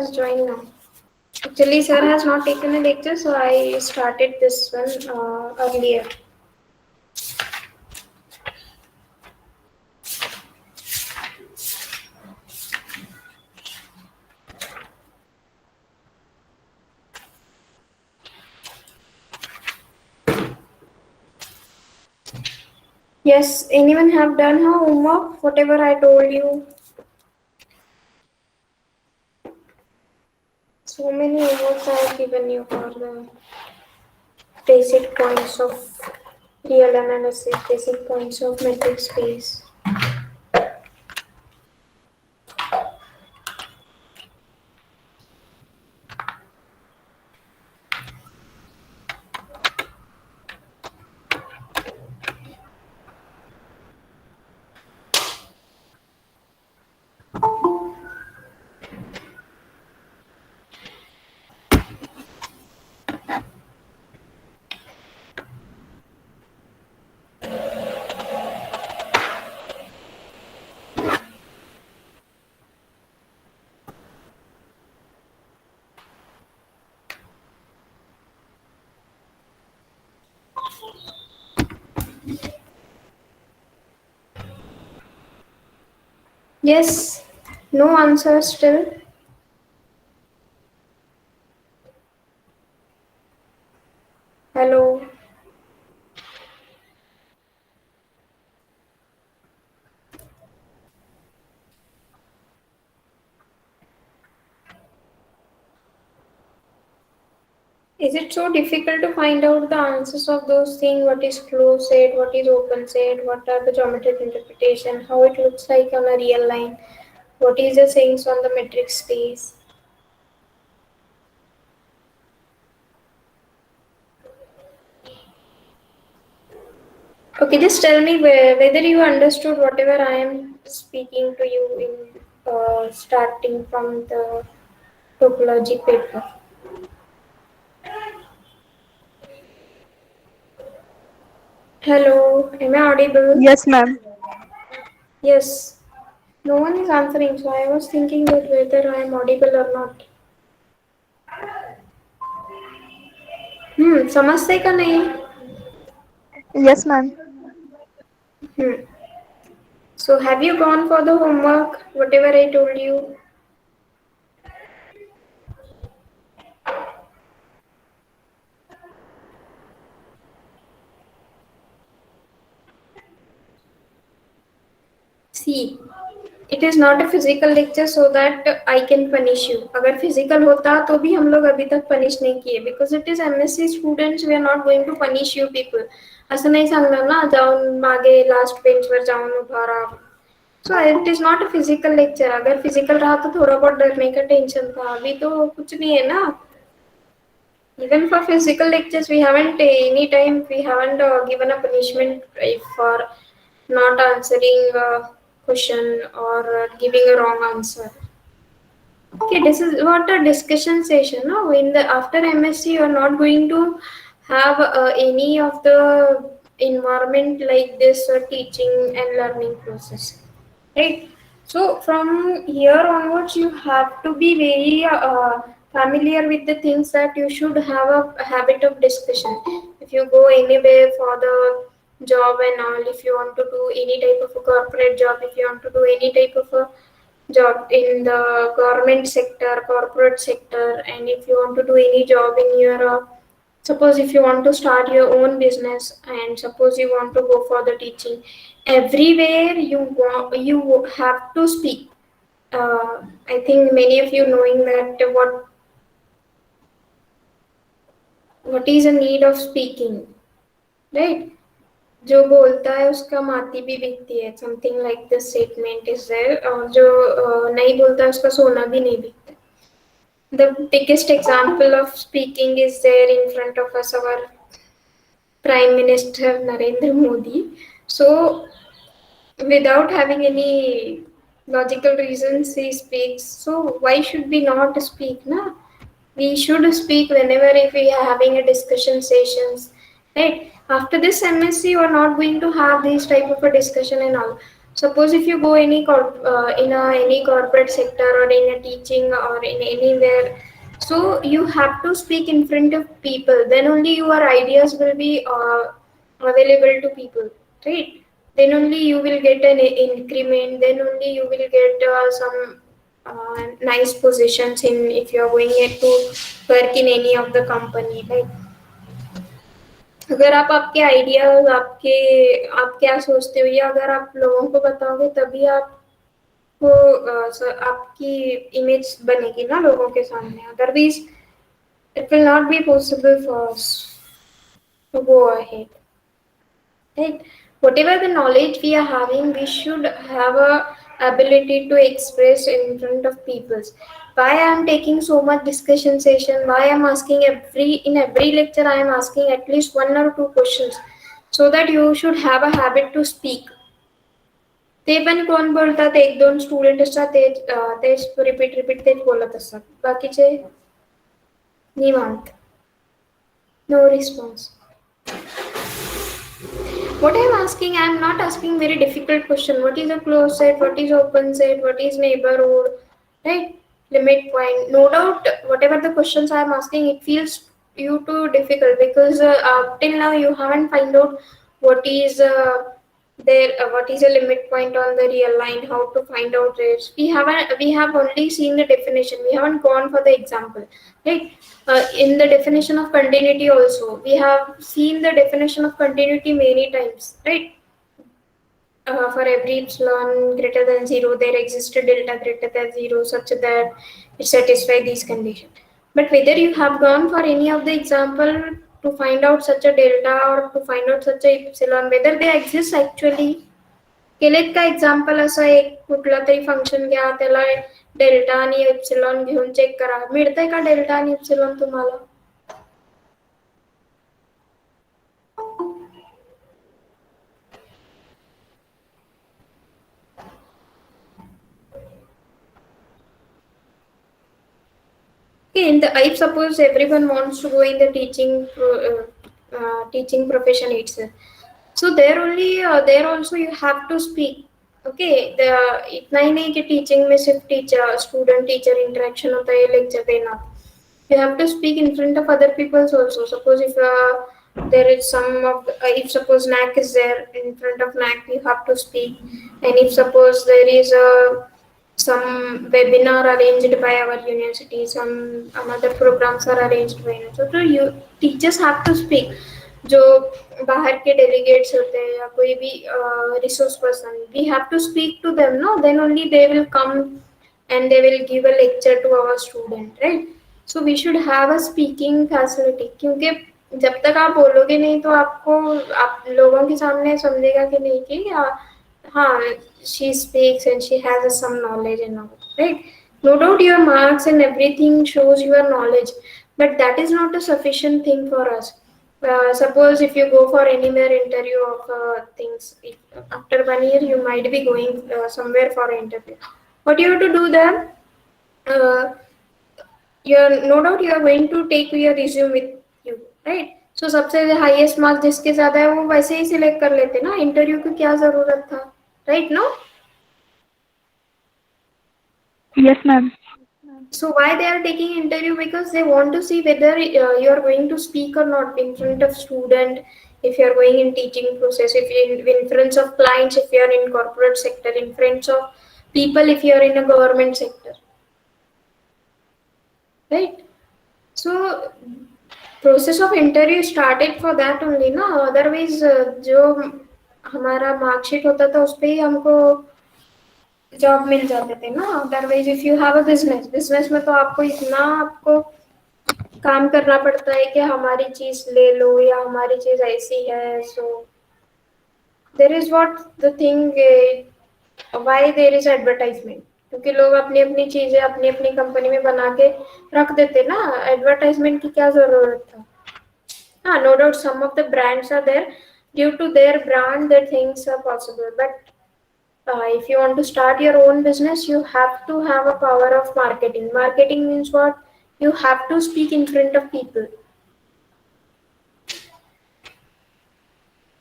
has joined now. Actually, sir has not taken a lecture, so I started this one earlier. Yes, anyone have done her homework? Whatever I told you. So many homeworks I have given you for the basic points of real analysis, basic points of metric space. Yes, no answer still. Hello. Is it so difficult to find out the answers of those things? What is closed set? What is open set? What are the geometric interpretation? How it looks like on a real line? What is the things on the metric space? Okay, just tell me whether you understood whatever I am speaking to you in starting from the topology paper. Hello, am I audible? Yes, ma'am. Yes. No one is answering, so I was thinking that whether I am audible or not. समझते का नहीं? Yes, ma'am. Hmm. So have you gone for the homework? Whatever I told you. See, it is not a physical lecture so that I can punish you. अगर physical होता तो भी हम लोग अभी तक punish नहीं किए because it is MSc students, we are not going to punish you people. असं नहीं सांगणार ना जाऊन मागे last bench वर जाऊन उभा राहा. So it is not a physical lecture. अगर physical रहा तो थोड़ा बहुत डरने का टेंशन था. अभी तो कुछ नहीं है ना. Even for physical lectures, we haven't any time we haven't given a punishment for not answering a question or giving a wrong answer. Okay, this is what a discussion session. No, in the after MSc, you are not going to have any of the environment like this teaching and learning process, right? So from here onwards, you have to be very familiar with the things that you should have a habit of discussion. If you go anywhere for the job and all, if you want to do any type of a corporate job, if you want to do any type of a job in the government sector, corporate sector, and if you want to do any job in your suppose if you want to start your own business and suppose you want to go for the teaching, everywhere you have to speak. I think many of you knowing that what is the need of speaking, right? जो बोलता है उसका माटी भी बिकती है, something like this statement is there, और जो नहीं बोलता है उसका सोना भी नहीं बिकता. The biggest example of speaking is there in front of us, our Prime Minister Narendra Modi. So, without having any logical reasons, he speaks. So, why should we not speak? Na? We should speak whenever if we are having a discussion sessions. Right? After this MSc, you are not going to have this type of a discussion and all. Suppose if you go any corporate sector or in a teaching or in anywhere, so you have to speak in front of people. Then only your ideas will be available to people, right? Then only you will get an increment. Then only you will get some nice positions in if you are going to work in any of the company, right? अगर आप आपके ideas आपके आप क्या सोचते हो ये अगर आप लोगों को बताओगे तभी आपको आपकी इमेज बनेगी ना लोगों के सामने. Otherwise it will not be possible for us to go ahead, right? Whatever the knowledge we are having, we should have a ability to express in front of people. Why I am taking so much discussion session, why I am asking every lecture I am asking at least one or two questions, so that you should have a habit to speak. ते पण कोण बोलतात एक दोन student असतात तेच repeat तेच बोलत असतात बाकीचे निवांत no response. What I'm asking, I'm not asking very difficult question. What is a closed set? What is open set? What is neighborhood? Right? Limit point. No doubt, whatever the questions I'm asking, it feels you too difficult because till now you haven't find out what is what is a limit point on the real line, how to find out it. We have only seen the definition. We haven't gone for the example, right? In the definition of continuity also, we have seen the definition of continuity many times, right? For every epsilon greater than 0, there exists a delta greater than 0 such that it satisfies these conditions. But whether you have gone for any of the example to find out such a delta or to find out such a epsilon, whether they exist actually, केलेत का example असं एक कुठला तरी function घ्या त्याला delta आणि epsilon घेऊन चेक करा मिळतंय का डेल्टा आणि एप्सिलॉन तुम्हाला. Okay, if suppose everyone wants to go in the teaching profession itself, so there also you have to speak. Okay, the इतना ही नहीं कि टीचिंग में सिर्फ टीचर स्टूडेंट टीचर इंटरेक्शन होता है लेक्चर देना. You have to speak in front of other peoples also. Suppose if there is if suppose NAC is there, in front of NAC you have to speak, and if suppose there is some webinar arranged by our university, some other programs are arranged by us, so you teachers have to speak. जो बाहर के delegates होते हैं या कोई भी resource person, we have to speak to them, no? Then only they will come and they will give a lecture to our student, right? So we should have a speaking facility, क्योंकि जब तक आप बोलोगे नहीं तो आपको आप लोगों के सामने समझेगा कि नहीं कि हाँ she speaks and she has some knowledge and all, right? No doubt your marks and everything shows your knowledge, but that is not a sufficient thing for us. Suppose if you go for anywhere interview of things, after 1 year you might be going somewhere for an interview. What you have to do then? Uh, you're no doubt you are going to take your resume with you, right? So सबसे highest marks जिसके ज्यादा है वो वैसे ही select कर लेते ना, interview की क्या जरूरत था, right? No. Yes, ma'am. So why they are taking interview? Because they want to see whether you are going to speak or not in front of student. If you are going in teaching process, if you in front of clients, if you are in corporate sector, in front of people, if you are in a government sector, right? So process of interview started for that only ना. Otherwise जो हमारा marksheet होता था उस पे ही हमको job मिल जाते थे ना. Otherwise if you have a business में तो आपको काम करना पड़ता है कि हमारी चीज ले लो या हमारी चीज ऐसी है. So there is what the thing why there is advertisement, क्योंकि लोग अपनी अपनी चीजें अपनी अपनी कंपनी में बना के रख देते ना. एडवर्टाइजमेंट की क्या जरूरत था. हाँ, no doubt some of the brands are there. Due to their brand, the things are possible. But if you want to start your own business, you have to have a power of marketing. Marketing means what? You have to speak in front of people.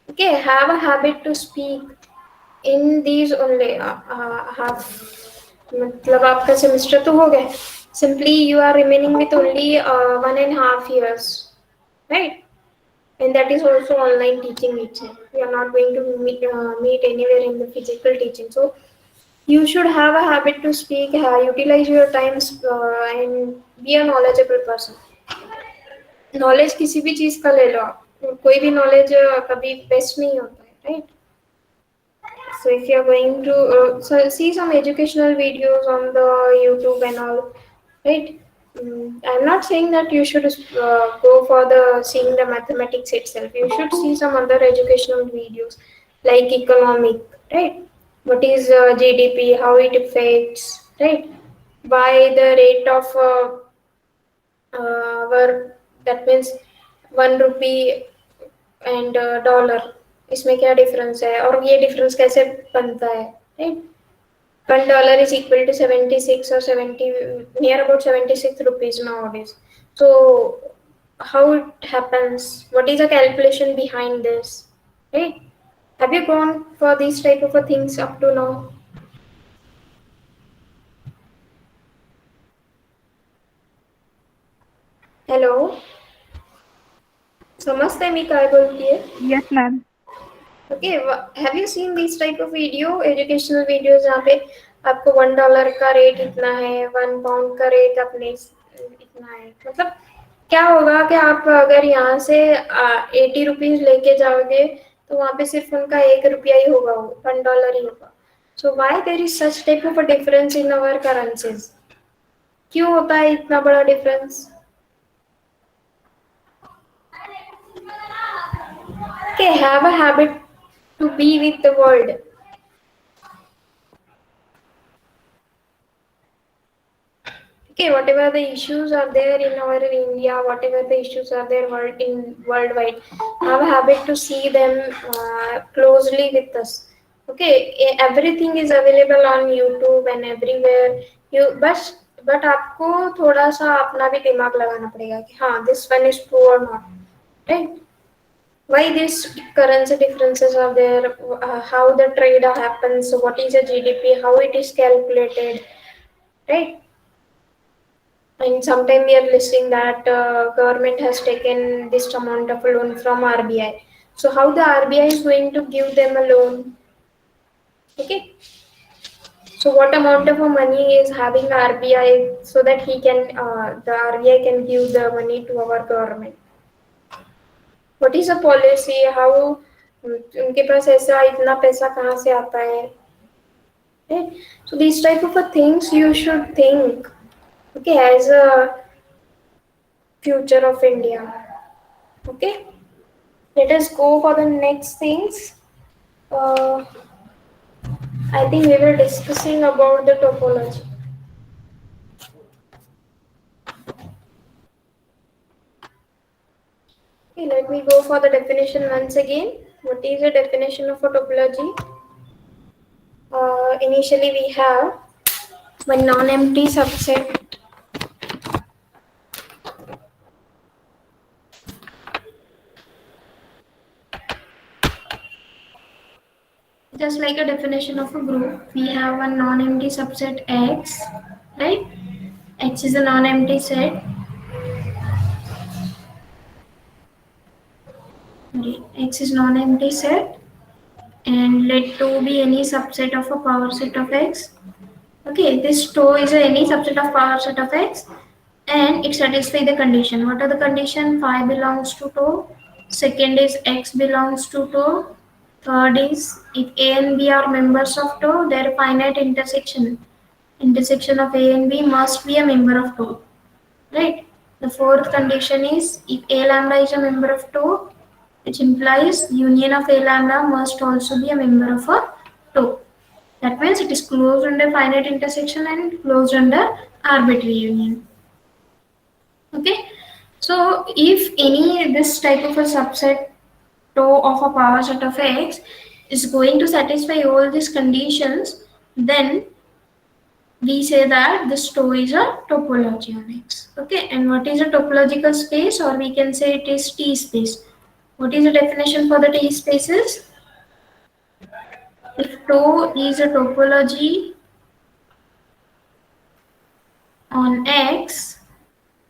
Okay, have a habit to speak. in these only half, मतलब आपका semester तो हो गया. Simply you are remaining with only 1.5 years, right? And that is also online teaching itself. You are not going to meet anywhere in the physical teaching. So you should have a habit to speak, utilize your times, and be a knowledgeable person. Knowledge किसी भी चीज का ले लो आप, कोई भी knowledge कभी best नहीं होता है, right? So if you are going to see some educational videos on the YouTube and all, right? I'm not saying that you should go for the seeing the mathematics itself. You should see some other educational videos like economic, right? What is GDP, how it affects, right? By the rate of our, that means 1 rupee and dollar, इसमें क्या difference है और ये difference कैसे बनता है, right? $1 is equal to 76 or 70, near about 76 rupees nowadays. So how it happens, what is the calculation behind this, right? Have you gone for these type of things up to now? Hello, समझते हैं मैं क्या बोलती है? Yes, ma'am. Okay, have you seen these type of video, educational videos जहाँ पे आपको $1 का रेट इतना है, £1 का रेट अपने इतना है, मतलब क्या होगा कि आप अगर यहाँ से 80 रुपीज लेके जाओगे तो वहाँ पे सिर्फ उनका 1 रुपया ही होगा, वो $1 ही होगा. So why there is such type of a difference in our currencies? क्यों होता है इतना बड़ा difference? Okay, have a habit to be with the world. Okay, whatever the issues are there in our India, whatever the issues are there worldwide, have a habit to see them closely with us. Okay, everything is available on YouTube and everywhere. You but आपको थोड़ा सा अपना भी दिमाग लगाना पड़ेगा कि हाँ, this one is true or not, right? Why these currency differences are there? How the trade happens? What is a GDP? How it is calculated, right? And sometime we are listening that government has taken this amount of loan from RBI. So how the RBI is going to give them a loan? Okay. So what amount of money is having RBI so that he can the RBI can give the money to our government? What is the policy? How उनके पास ऐसा इतना पैसा कहाँ से आता है? Right? So these type of things you should think. Okay, as a future of India. Okay, let us go for the next things. Uh, I think we were discussing about the topology. Okay, let me go for the definition once again. What is the definition of a topology? Initially, we have one non-empty subset just like a definition of a group. We have one non-empty subset X, right? X is a non-empty set. X is non-empty set, and let 2 be any subset of a power set of X. Okay, this 2 is any subset of power set of X, and it satisfies the condition. What are the condition? Phi belongs to 2. Second is X belongs to 2. Third is if A and B are members of 2, their finite intersection of A and B must be a member of 2. Right? The fourth condition is if A lambda is a member of 2, which implies union of A lambda must also be a member of a 2. That means it is closed under finite intersection and closed under arbitrary union. Okay, so if any this type of a subset tau of a power set of X is going to satisfy all these conditions, then we say that this tau is a topology on X. Okay, and what is a topological space, or we can say it is T space. What is the definition for the T spaces? If tau is a topology on X,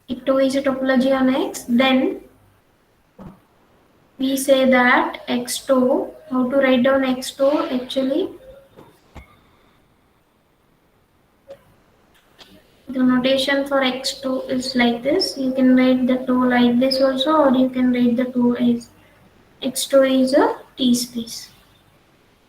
if tau is a topology on X, then we say that X tau, how to write down X tau actually? The notation for x2 is like this. You can write the 2 like this also, or you can write the 2 as x2 is a T space.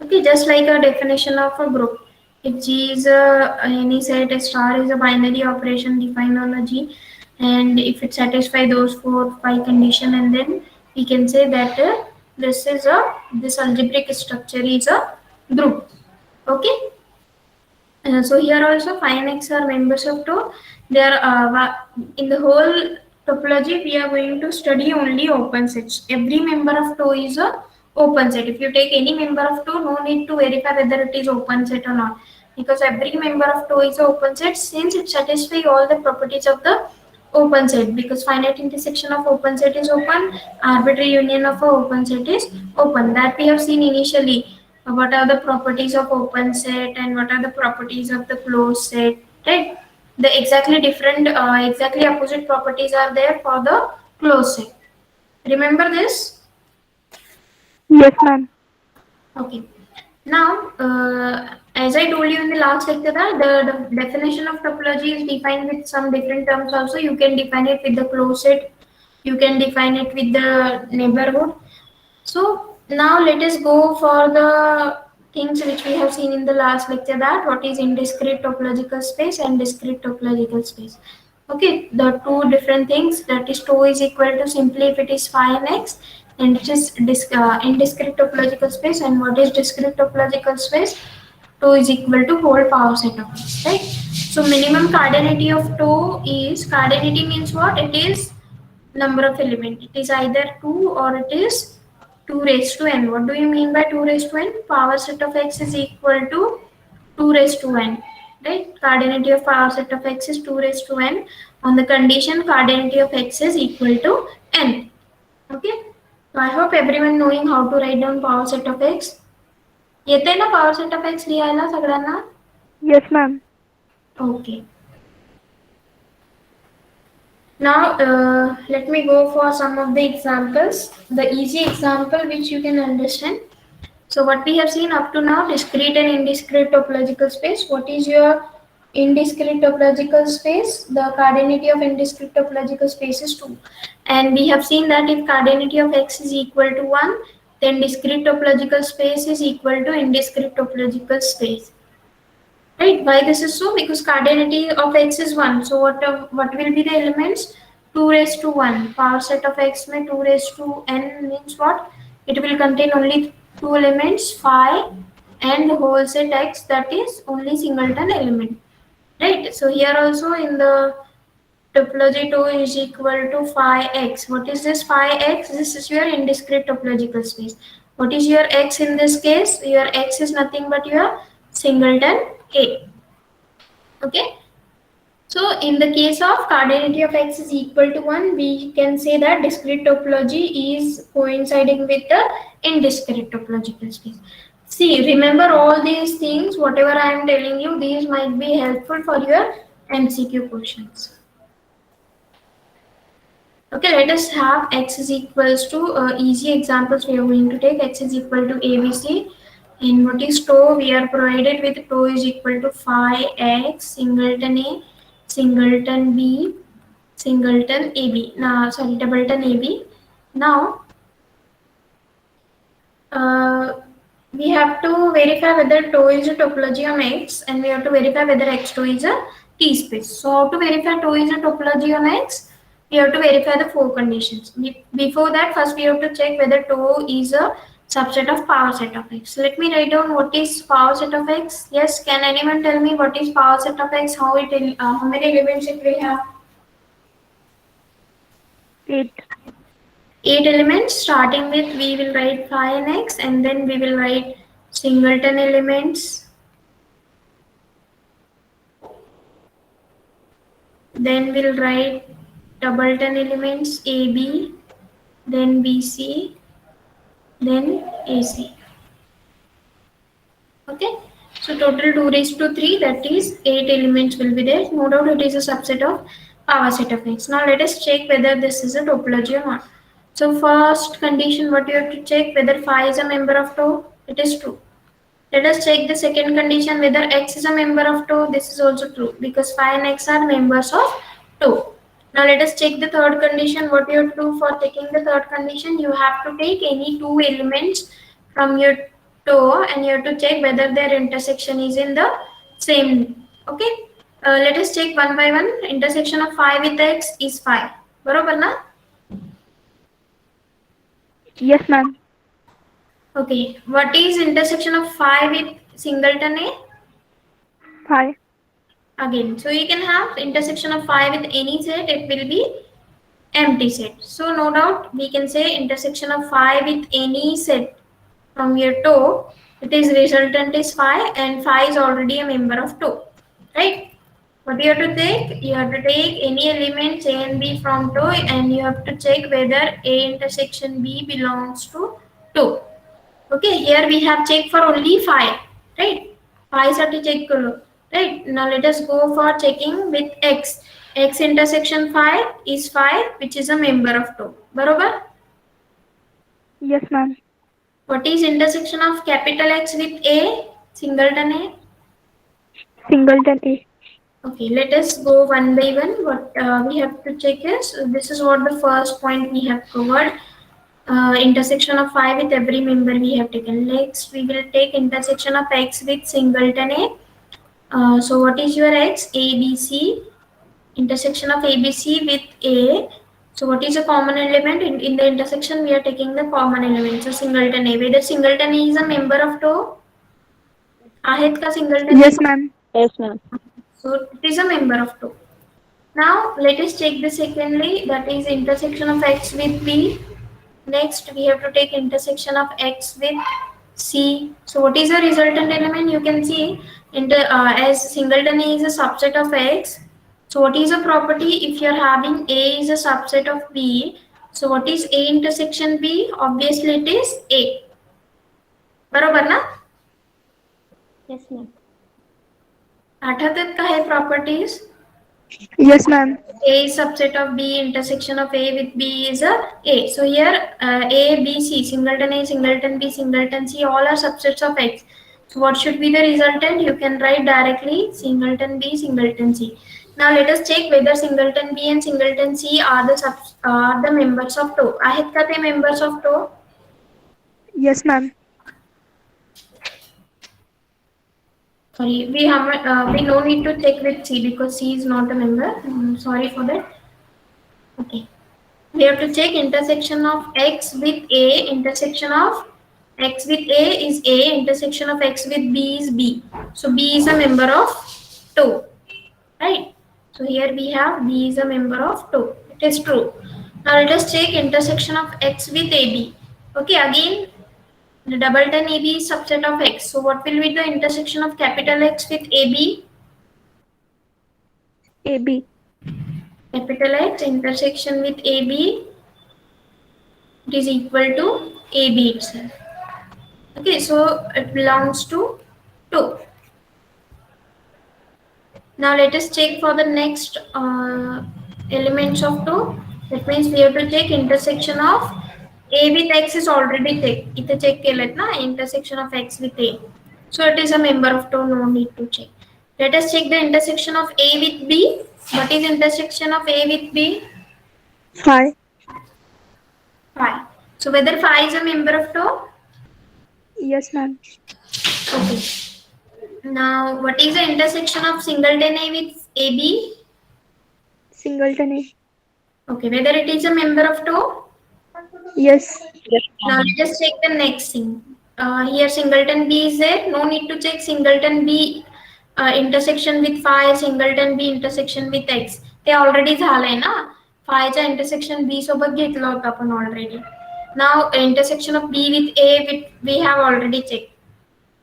Okay, just like a definition of a group. If G is any set, a star is a binary operation defined on a G, and if it satisfies those 4 5 condition, and then we can say that this algebraic structure is a group. Okay. So here also phi and x are members of tau. They are in the whole topology. We are going to study only open sets. Every member of tau is a open set. If you take any member of tau, no need to verify whether it is open set or not, because every member of tau is a open set since it satisfies all the properties of the open set. Because finite intersection of open set is open, arbitrary union of a open set is open. That we have seen initially. What are the properties of open set and what are the properties of the closed set, right? The exactly different, exactly opposite properties are there for the closed set. Remember this? Yes, ma'am. Okay. Now, as I told you in the last lecture, that the definition of topology is defined with some different terms also. You can define it with the closed set, you can define it with the neighborhood. So now let us go for the things which we have seen in the last lecture, that what is indiscrete topological space and discrete topological space. Okay, the two different things, that is tau is equal to simply if it is phi and x, and it is indiscrete topological space. And what is discrete topological space? Tau is equal to whole power set of x, right? So minimum cardinality of tau is, cardinality means what? It is number of element. It is either 2 or it is 2 raised to n. What do you mean by 2 raised to n? Power set of x is equal to 2 raised to n. Right? Cardinality of power set of x is 2 raised to n on the condition cardinality of x is equal to n. Okay? So I hope everyone knowing how to write down power set of x. येते ना power set of x लिहायला सगळ्यांना? Yes, ma'am. Okay. Now, let me go for some of the examples. The easy example which you can understand. So, what we have seen up to now, discrete and indiscrete topological space. What is your indiscrete topological space? The cardinality of indiscrete topological space is 2. And we have seen that if cardinality of x is equal to 1, then discrete topological space is equal to indiscrete topological space. Right? Why this is so? Because cardinality of x is 1. So what will be the elements? 2 raised to 1. Power set of x में 2 raised to n means what? It will contain only 2 elements, phi and the whole set x, that is only singleton element. Right? So here also in the topology 2 is equal to phi x. What is this phi x? This is your indiscrete topological space. What is your x in this case? Your x is nothing but your singleton A. Okay. So in the case of cardinality of x is equal to 1, we can say that discrete topology is coinciding with the indiscrete topological space. See, remember all these things, whatever I am telling you, these might be helpful for your MCQ questions. Okay, let us have x is equals to easy examples we are going to take. X is equal to ABC. And what is tau? We are provided with tau is equal to phi x singleton A, singleton B, singleton AB. Now, sorry, doubleton AB. Now, uh, we have to verify whether tau is a topology on X, and we have to verify whether x2 is a T space. So, how to verify tau is a topology on X? We have to verify the 4 conditions. Before that, first we have to check whether tau is a subset of power set of X. So let me write down what is power set of X. Yes, can anyone tell me what is power set of X? How many elements it will have? 8. 8 elements. Starting with, we will write phi and x, and then we will write singleton elements. Then we'll write doubleton elements AB, then BC, then AC. Okay, so total 2 raised to 3, that is 8 elements will be there. No doubt it is a subset of power set of X. Now let us check whether this is a topology or not. So first condition, what you have to check, whether phi is a member of tau. It is true. Let us check the second condition, whether X is a member of tau. This is also true because phi and X are members of tau. Now let us check the third condition. What you have to do for taking the third condition, you have to take any two elements from your toe and you have to check whether their intersection is in the same. Okay. Let us check one by one. Intersection of phi with X is phi. बरोबर ना? Yes, ma'am. Okay. What is intersection of phi with singleton A? Phi. Again, so you can have intersection of phi with any set, it will be empty set. So no doubt we can say intersection of phi with any set from your toe, it is resultant is phi and phi is already a member of toe, right? What you have to take? You have to take any elements A and B from toe and you have to check whether A intersection B belongs to toe. Okay, here we have checked for only phi, right? Phi साठी check करो, right? Now let us go for checking with X. X intersection phi is phi, which is a member of tau. बरोबर? Yes, ma'am. What is intersection of capital X with A? Singleton A. Singleton A. Okay, let us go one by one. What we have to check is this is what the first point we have covered. Intersection of phi with every member we have taken. Next, we will take intersection of X with singleton A. So what is your X? ABC. Intersection of ABC with A. So what is a common element? In the intersection, we are taking the common element. So singleton A. Whether singleton A is a member of tau? आहेत का singleton A? Yes, ma'am. Yes, ma'am. So it is a member of tau. Now let us check the secondly, that is intersection of X with B. Next, we have to take intersection of X with C. So what is the resultant element? You can see as singleton A is a subset of X. So what is the property if you are having A is a subset of B? So what is A intersection B? Obviously it is A. बरोबर ना? Yes, ma'am. आठवतात का हे properties? Yes, ma'am. A is subset of B, intersection of A with B is A. So here A, B, C, singleton A, singleton B, singleton C, all are subsets of X. So what should be the resultant? You can write directly singleton B, singleton C. Now let us check whether singleton B and singleton C are the members of tau. आहेत का ते members of tau? Yes, ma'am. Sorry, we no need to check with C because C is not a member. Sorry for that. Okay. We have to check intersection of X with A, intersection of X with A is A, intersection of X with B is B. So B is a member of tau, right? So here we have B is a member of tau. It is true. Now let us check intersection of X with AB. Okay, again the doubleton AB is subset of X. So what will be the intersection of capital X with AB? AB. Capital X intersection with AB, it is equal to AB itself. Okay, so it belongs to 2. Now let us check for the next elements of 2. That means we have to check intersection of A with X is already checked. इथे check केलेत ना intersection of X with A. So it is a member of 2. No need to check. Let us check the intersection of A with B. What is intersection of A with B? Phi. Phi. So whether phi is a member of 2? Yes, ma'am. Okay. Now, what is the intersection of singleton A with AB? Singleton A. Okay, whether it is a member of tau? Yes. Yes, Now, ma'am. let us check the next thing. Here, singleton B is there. No need to check singleton B intersection with phi, singleton B intersection with X. ते already झालंय ना? Phi चा intersection B सोबत घेतला होता आपण already. Now, intersection of B with A we have already checked.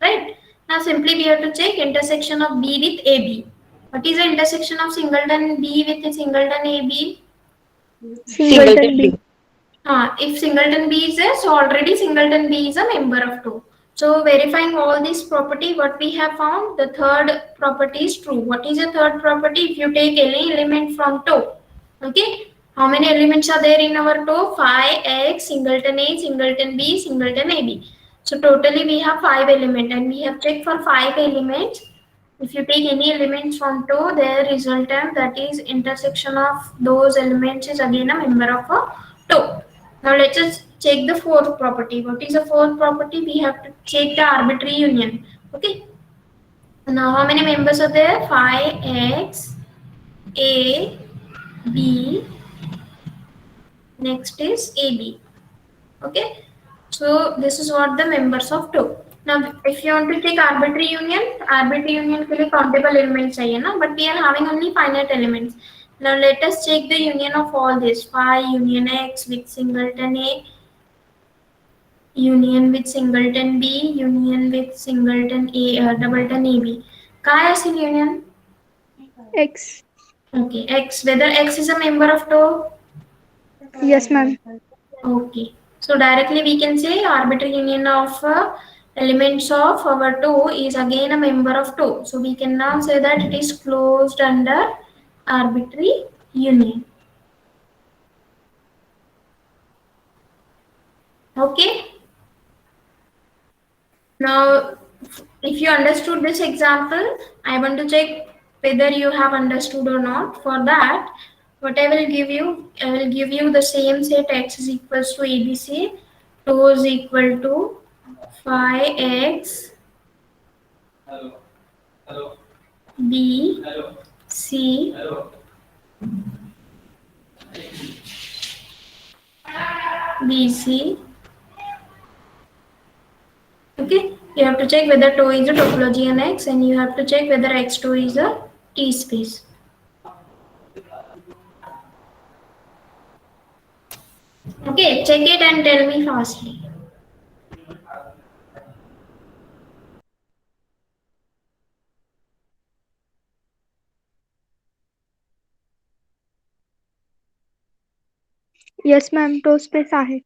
Right? Now simply we have to check intersection of B with AB. What is the intersection of singleton B with a singleton AB? Singleton B. If singleton B is there, so already singleton B is a member of 2. So verifying all these property, what we have found, the third property is true. What is the third property? If you take any element from toe, okay, how many elements are there in our toe? 5x, singleton A, singleton B, singleton AB. So totally we have 5 elements, and we have checked for 5 elements. If you take any elements from toe, their resultant, that is intersection of those elements, is again a member of a toe. Now let us check the fourth property. What is the fourth property? We have to check the arbitrary union. Okay. Now how many members are there? 5x, A, B, next is AB. Okay. So this is what the members of two. Now if you want to take arbitrary union के लिए countable elements चाहिए ना, but we are having only finite elements. Now let us check the union of all this. Phi union X with singleton A, union with singleton B, union with singleton A, doubleton AB. काय असेल union? X. Okay, X. Whether X is a member of two? Yes, ma'am. Okay. So directly we can say arbitrary union of elements of our two is again a member of two. So we can now say that it is closed under arbitrary union. Okay. Now, if you understood this example, I want to check whether you have understood or not. For that, what I will give you, I will give you the same set x is equals to ABC, 2 is equal to 5x B C B C. Okay, you have to check whether tau is a topology on X, and you have to check whether X2 is a T space. Okay, check it and tell me fastly. Yes, ma'am. तो space आहे.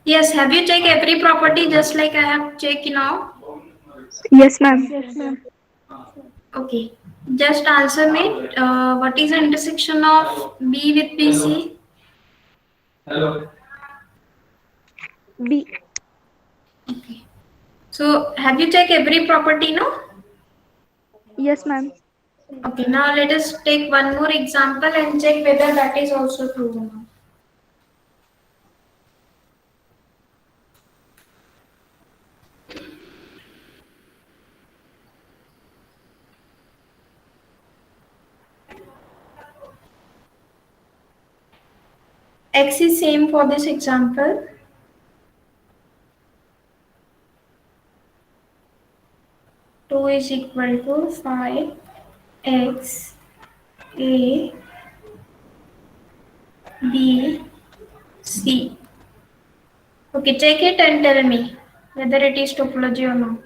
Yes, have you checked every property just like I have checked now? Yes, ma'am. Yes, ma'am. Okay, just answer me. What is the intersection of B with BC? B. Okay. So have you checked every property now? Yes, ma'am. Okay, now let us take one more example and check whether that is also true or not. X is same for this example. Two is equal to 5x a b c. Okay, check it and tell me whether it is topology or not.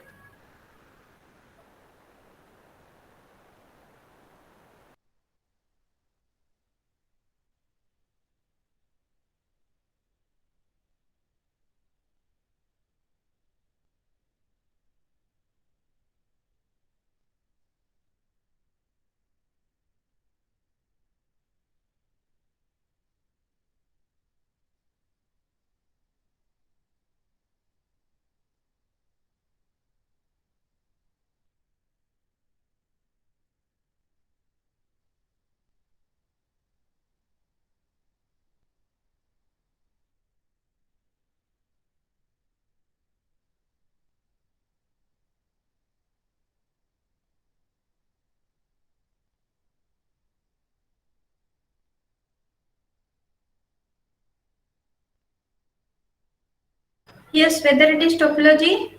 Yes, whether it is topology.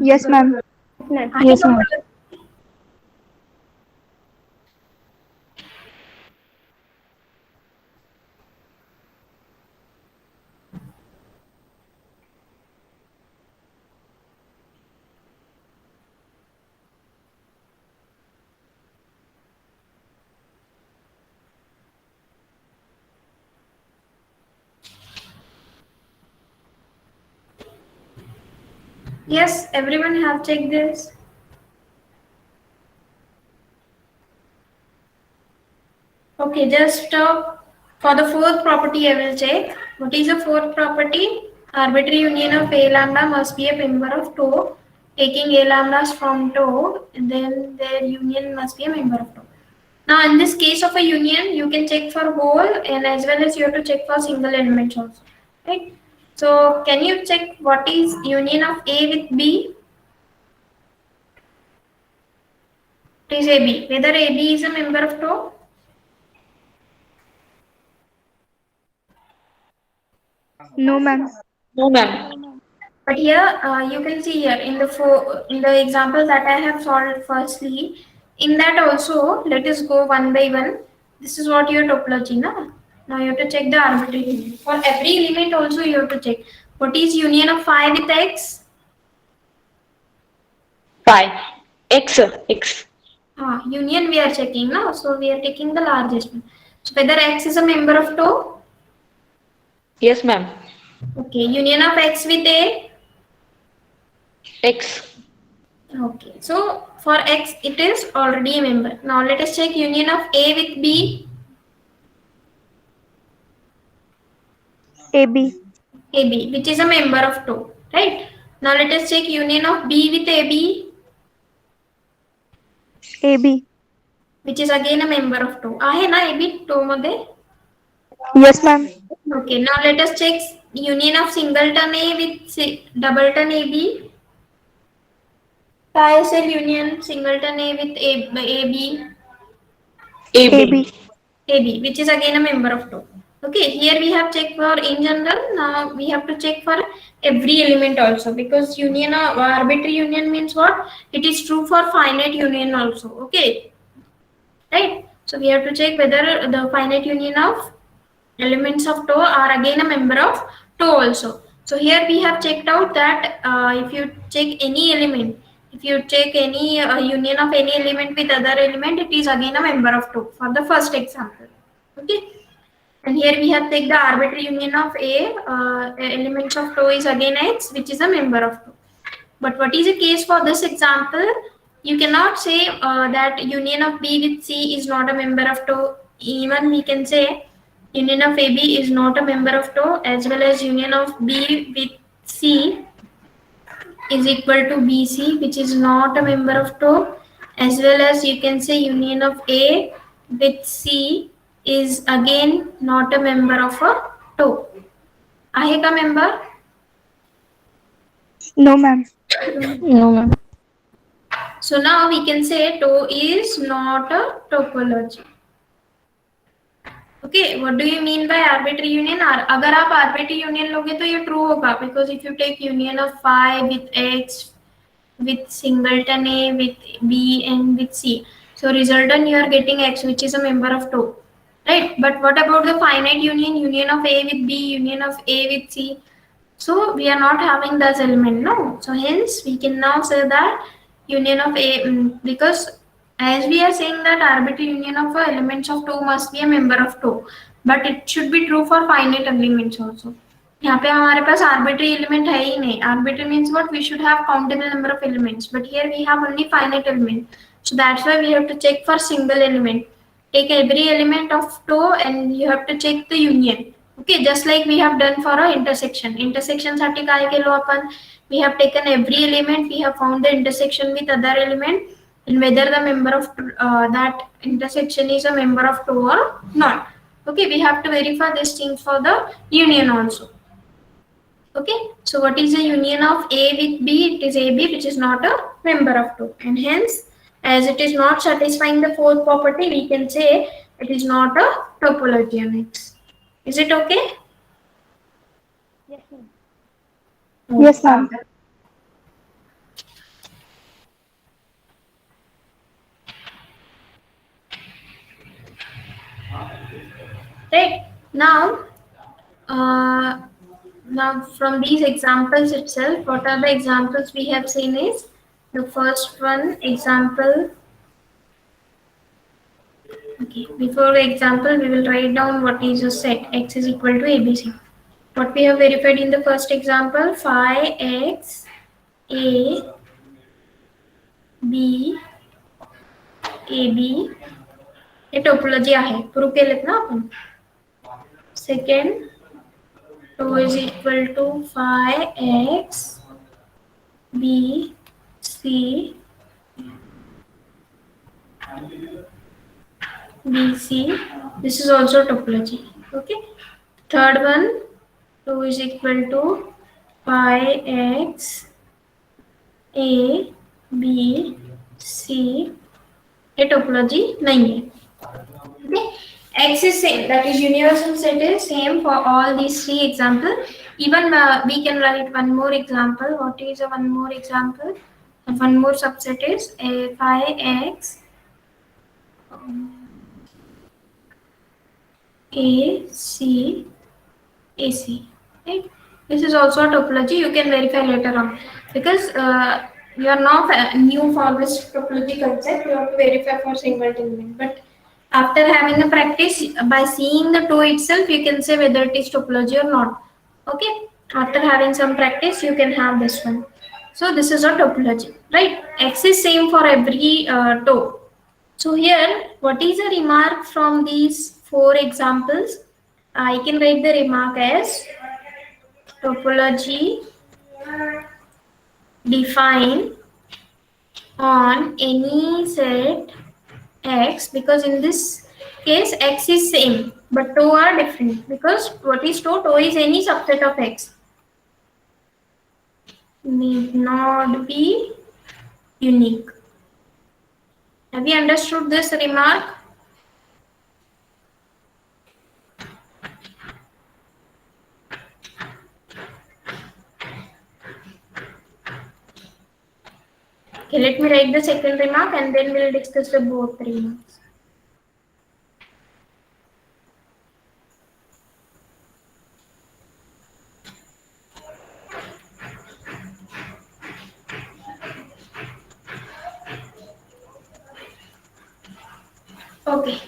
Yes, ma'am. Ma'am. I Yes, ma'am. topology. Yes, everyone have checked this. Okay, just for the fourth property, I will check. What is the fourth property? Arbitrary union of A lambda must be a member of tau. Taking A lambdas from tau, and then their union must be a member of tau. Now, in this case of a union, you can check for whole and as well as you have to check for single elements also, right? So, can you check what is union of A with B? It is AB. Whether AB is a member of tau? No, ma'am. No, ma'am. But here you can see here in the example that I have solved firstly, in that also let us go one by one. This is what your topology na. Now you have to check the arbitrary union. For every element also you have to check. What is union of phi with x? Phi. X. Union we are checking now. So we are taking the largest one. So whether x is a member of tau? Yes, ma'am. Okay. Union of x with a? X. Okay. So for x it is already a member. Now let us check union of a with b. AB. AB, which is a member of tau, right? Now let us check union of B with AB, AB. which is again a member of tau. आहे ना AB tau मध्ये? Yes, ma'am. Okay, now let us check union of singleton A with doubleton AB. काय असेल union singleton A with AB? AB. AB, which is again a member of tau. Okay, here we have checked for in general. Now we have to check for every element also because union of arbitrary union means what? It is true for finite union also. Okay, right? So we have to check whether the finite union of elements of tau are again a member of tau also. So here we have checked out that if you check any element, if you check any union of any element with other element, it is again a member of tau for the first example. Okay. And here we have take the arbitrary union of A, elements of tau is again X, which is a member of tau. But what is the case for this example? You cannot say that union of B with C is not a member of tau. Even we can say union of AB is not a member of tau as well as union of B with C is equal to BC, which is not a member of tau, as well as you can say union of A with C is again not a member of a TOE. आहे का member? No, ma'am. No, ma'am. So now we can say TOE is not a topology. Okay, what do you mean by arbitrary union? अगर आप arbitrary union लोगे तो ये true होगा, because if you take union of phi with X, with singleton A, with B and with C, so resultant you are getting X, which is a member of TOE, right? But what about the finite union, union of A with B, union of A with C? So we are not having this element, no. So hence we can now say that union of A, because as we are saying that arbitrary union of elements of TOE must be a member of TOE, but it should be true for finite elements also. यहाँ पे हमारे पास arbitrary element है ही नहीं. Arbitrary means what? We should have countable number of elements, but here we have only finite element. So that's why we have to check for single element. Take every element of TOE and you have to check the union. Okay, just like we have done for a intersection. Intersection साठी काय केलो आपण? We have taken every element, we have found the intersection with other element, and whether the member of that intersection is a member of TOE or not. Okay, we have to verify these things for the union also. Okay, so what is the union of A with B? It is AB, which is not a member of TOE, and hence, as it is not satisfying the fourth property, we can say it is not a topology on X. Is it okay? Yes, ma'am. Yes, ma'am. Right, now now from these examples itself, what are the examples we have seen is the first one example. Okay, before the example we will write down what is a set X is equal to ABC. What we have verified in the first example, phi X A B AB हे topology आहे, prove केलेत ना आपण. Second, TOE is equal to phi X B C BC. This is also topology. Okay. Third one, TOE is equal to phi X A B C. ये topology नहीं है. Okay, X is same, that is universal set is same for all these three examples. Even we can write one more example. What is a one more example? And one more subset is a phi X A C AC. Right? This is also a topology. You can verify later on, because you are not new for this topology concept. You have to verify for single element, but after having a practice, by seeing the TOE itself, you can say whether it is topology or not. Okay, after having some practice, you can have this one. So this is a topology, right? X is same for every TOE. So here, what is a remark from these four examples? I can write the remark as topology define on any set X, because in this case X is same but TOE are different, because what is TOE? TOE is any subset of X, need not be unique. Have you understood this remark? Okay, let me write the second remark and then we'll discuss the both remarks. Okay.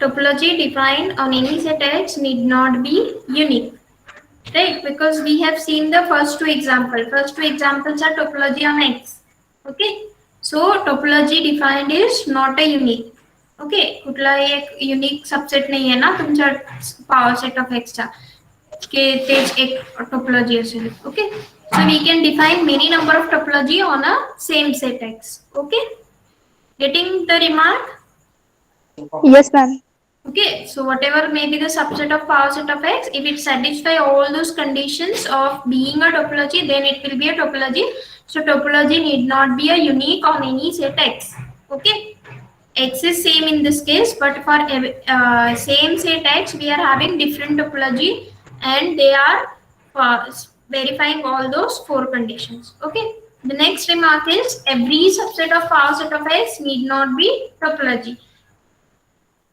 Topology defined on any set X need not be unique. Right, because we have seen the first two examples. First two examples are topology on X. Okay, so topology defined is not a unique. Okay, कुठला एक unique subset नहीं है ना तुमच्या power set of X चा. की तेच एक टोपोलॉजी असेल. Okay, so we can define many number of topology on a same set X. Okay, getting the remark? Yes, ma'am. Okay, so whatever may be the subset of power set of X, if it satisfy all those conditions of being a topology, then it will be a topology. So topology need not be a unique on any set X. Okay, X is same in this case, but for same set X, we are having different topology, and they are verifying all those four conditions. Okay, the next remark is every subset of power set of X need not be topology.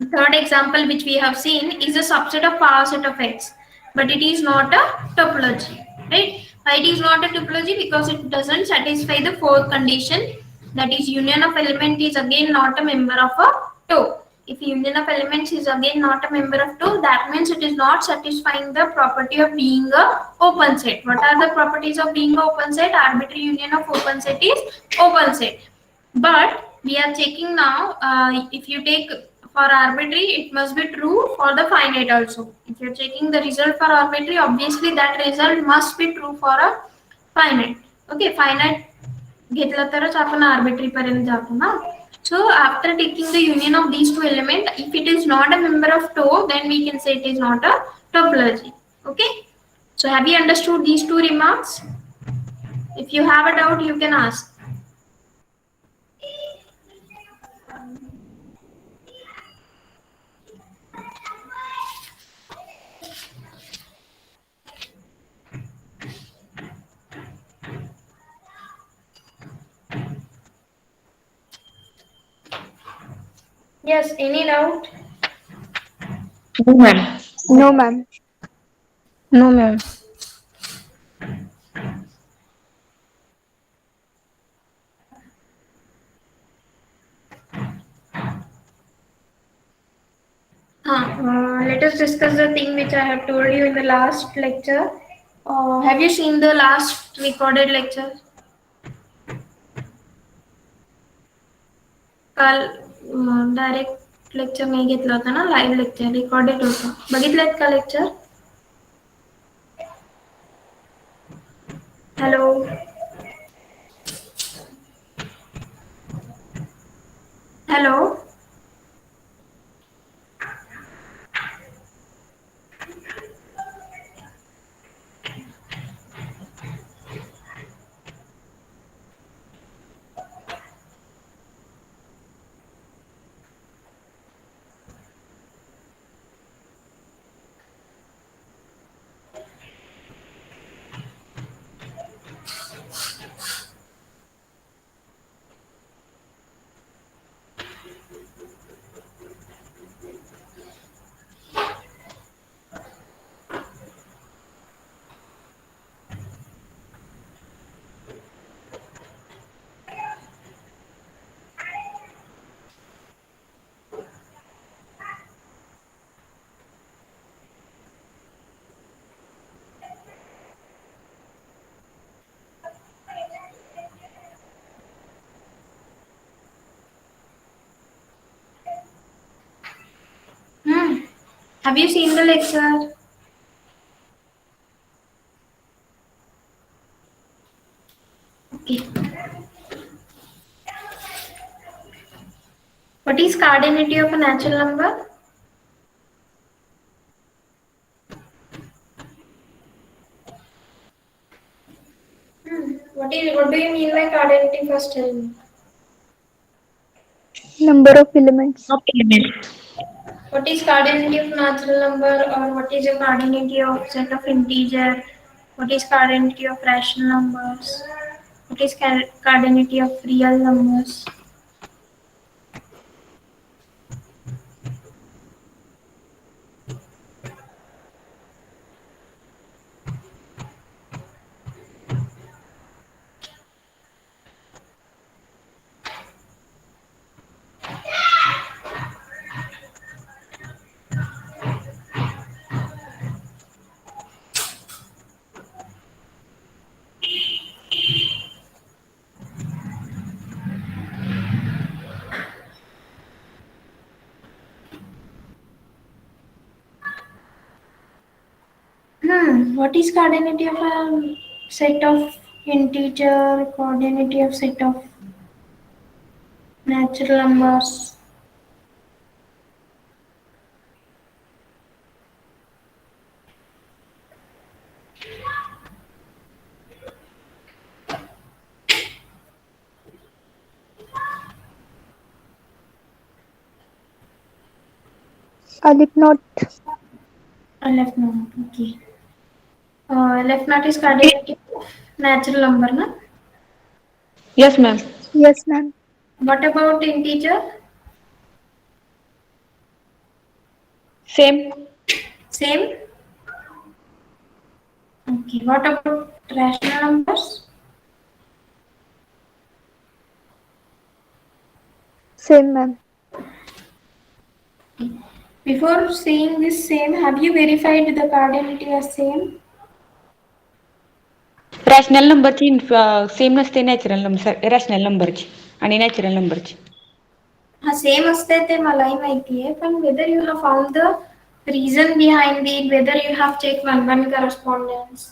Third example which we have seen is a subset of power set of X, but it is not a topology, right? Why it is not a topology? Because it doesn't satisfy the fourth condition, that is union of element is again not a member of a toe. If union of elements is again not a member of toe, that means it is not satisfying the property of being a open set. What are the properties of being a open set? Arbitrary union of open set is open set. But we are checking now, if you take for arbitrary, it must be true for the finite also. If you're checking the result for arbitrary, obviously that result must be true for a finite. Okay, finite घेतलं तरच आपण arbitrary पर्यंत जातो ना. So after taking the union of these two elements, if it is not a member of tau, then we can say it is not a topology. Okay, so have you understood these two remarks? If you have a doubt, you can ask. Yes, any doubt? No, ma'am. No, ma'am. No, ma'am. Let us discuss the thing which I have told you in the last lecture. Have you seen the last recorded lecture? काल direct lecture नाही घेतला होता ना, live lecture recorded होतं. बघितलेत का lecture? Hello hello Have you seen the lecture? Okay. What is cardinality of a natural number? What do you mean by cardinality? First tell me. Number of elements. Of element. What is cardinality of natural number, or what is the cardinality of set of integer? What is cardinality of rational numbers? What is cardinality of real numbers? What is coordinate of a set of integer, coordinate of set of natural numbers? Alif not. Left note, okay. Left note is coordinate of natural number, na? Yes, ma'am. Yes, ma'am. What about integer? Same. Same. Okay. What about rational numbers? Same, ma'am. Before saying this same, have you verified the coordinate as same? Rational नंबरची same नसते natural number rational नंबरची आणि natural नंबरची. हा same असते ते मलाही माहिती आहे पण whether you have found the reason behind it, whether you have checked one correspondence.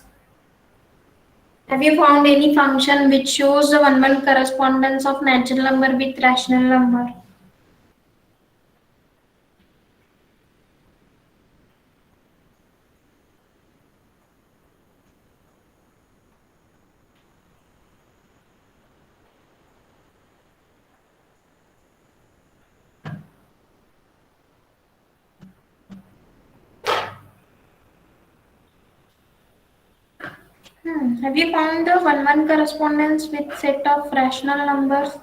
Have you found any function which shows the one correspondence of natural number with rational number? Have you found the one correspondence with set of rational numbers?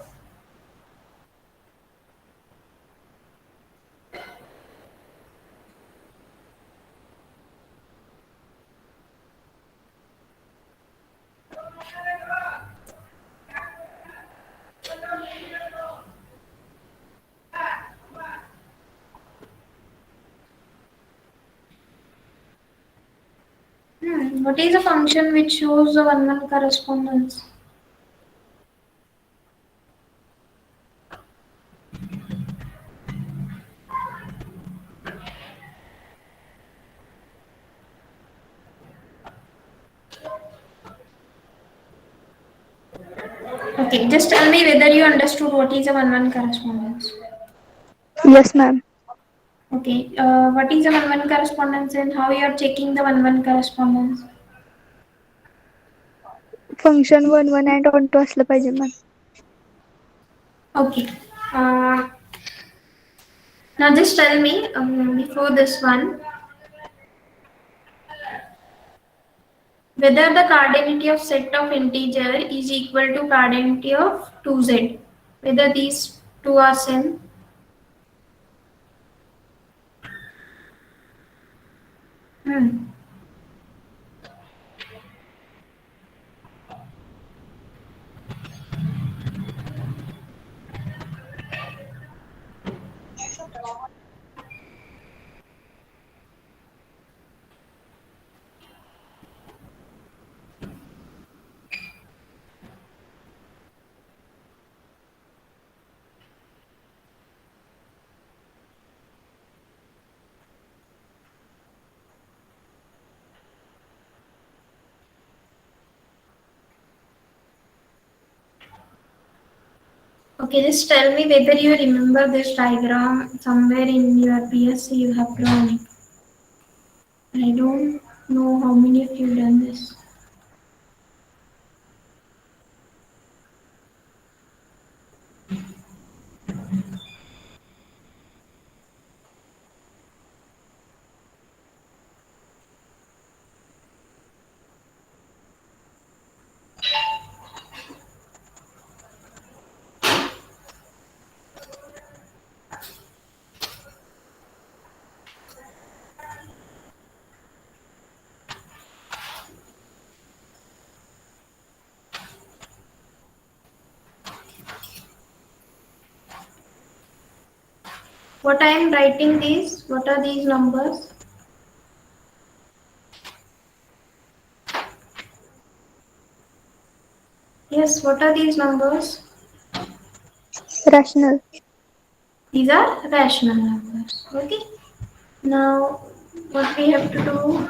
What is a function which shows the one correspondence? Okay, just tell me whether you understood what is a one correspondence. Yes, ma'am. Okay, what is a one correspondence and how you are checking the one correspondence? Function 1 1 and on to असलं पाहिजे ma'am. Okay. Now just tell me before this one whether the coordinate of set of integer is equal to coordinate of 2z. Whether these two are same. Okay, just tell me whether you remember this diagram somewhere in your PSC you have drawn it. I don't know how many of you done this. What I am writing these? What are these numbers? Yes, what are these numbers? Rational. These are rational numbers. Okay. Now, what we have to do?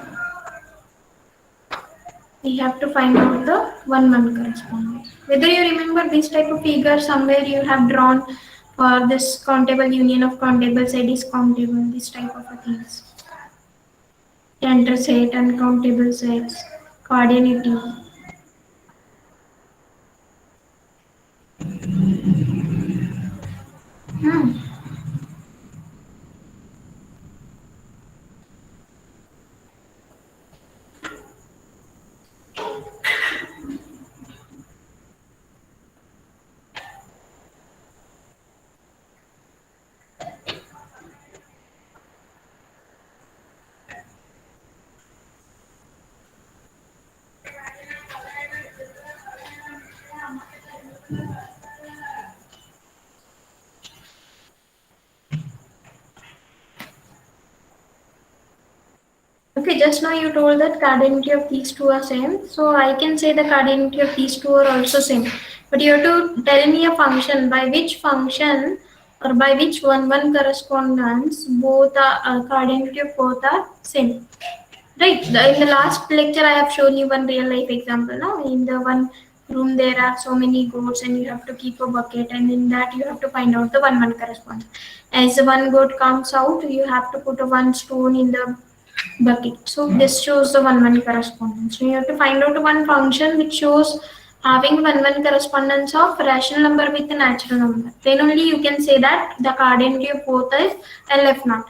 we have to find out the one correspondence. Whether you remember this type of figure somewhere you have drawn for this countable union of countable set is countable, this type of a things. Enter set, uncountable sets, coordinate. Hmm. Okay, just now you told that cardinality of these two are same. So I can say the cardinality of these two are also same. But you have to tell me a function by which function or by which one correspondence both are cardinality of both are same. Right. In the last lecture, I have shown you one real life example. Now, in the one room, there are so many goats, and you have to keep a bucket, and in that, you have to find out the one correspondence. As the one goat comes out, you have to put a one stone in the bucket. So this shows the one correspondence. So you have to find out one function which shows having one correspondence of rational number with a natural number. Then only you can say that the cardinality of both is LF naught.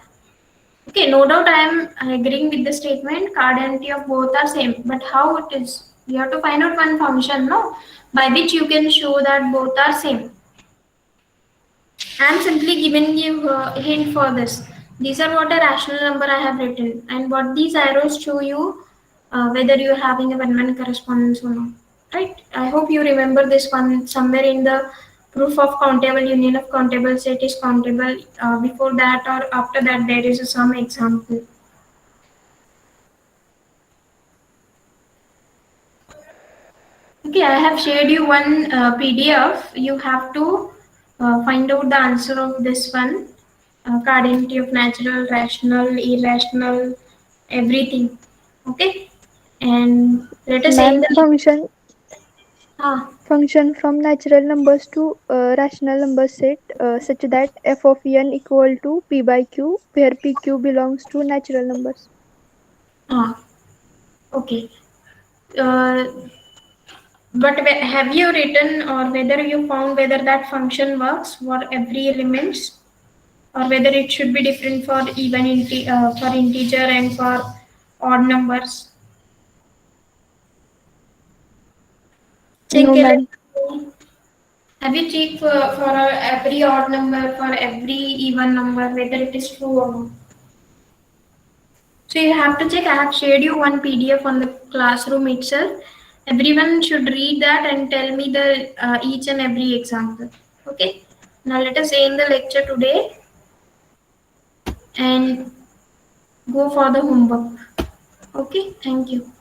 Okay, no doubt I am agreeing with the statement cardinality of both are same. But how it is? You have to find out one function, no, by which you can show that both are same. I am simply giving you a hint for this. These are what a rational number I have written, and what these arrows show you whether you are having a one correspondence or not. Right? I hope you remember this one somewhere in the proof of countable union of countable set is countable. Before that or after that, there is some example. Okay, I have shared you one PDF. You have to find out the answer of this one. Cardinality of natural, rational, irrational, everything. Okay, and let us say in Ma'am, the function from natural numbers to rational number set such that f of n equal to p by q, where pq belongs to natural numbers. okay. Uh, but have you written or whether you found whether that function works for every elements or whether it should be different for even for integer and for odd numbers? Check No, it. ma'am. Have you checked for every odd number, for every even number, whether it is true or not? So you have to check. I have shared you one PDF on the classroom itself. Everyone should read that and tell me the each and every example. Okay. Now let us end the lecture today and go for the homework. Okay. Thank you.